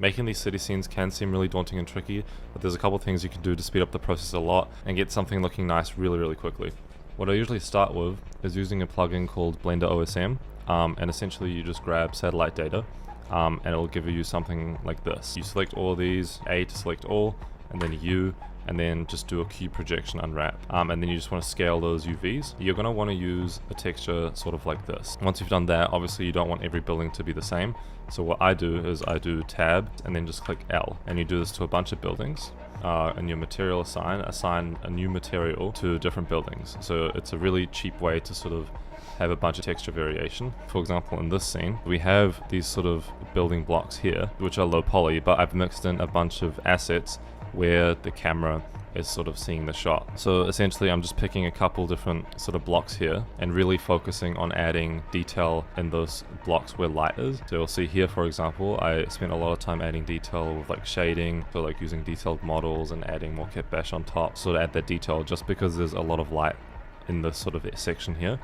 Making these city scenes can seem really daunting and tricky, but there's a couple things you can do to speed up the process a lot and get something looking nice really quickly. What I usually start with is using a plugin called Blender OSM, and essentially you just grab satellite data, and it'll give you something like this. You select all of these, A to select all, and then U, and then just do a cube projection unwrap, and then you just want to scale those UVs. You're going to want to use a texture sort of like this. Once you've done that, obviously you don't want every building to be the same, so what I do is I do tab and then just click L, and you do this to a bunch of buildings. And your material assign a new material to different buildings. So it's a really cheap way to sort of have a bunch of texture variation. For example, in this scene, we have these sort of building blocks here, which are low poly, but I've mixed in a bunch of assets where the camera is sort of seeing the shot. So essentially I'm just picking a couple different sort of blocks here and really focusing on adding detail in those blocks where light is. So you'll see here, for example, I spent a lot of time adding detail with like shading, so like using detailed models and adding more kit bash on top, so to add that detail just because there's a lot of light in this sort of section here.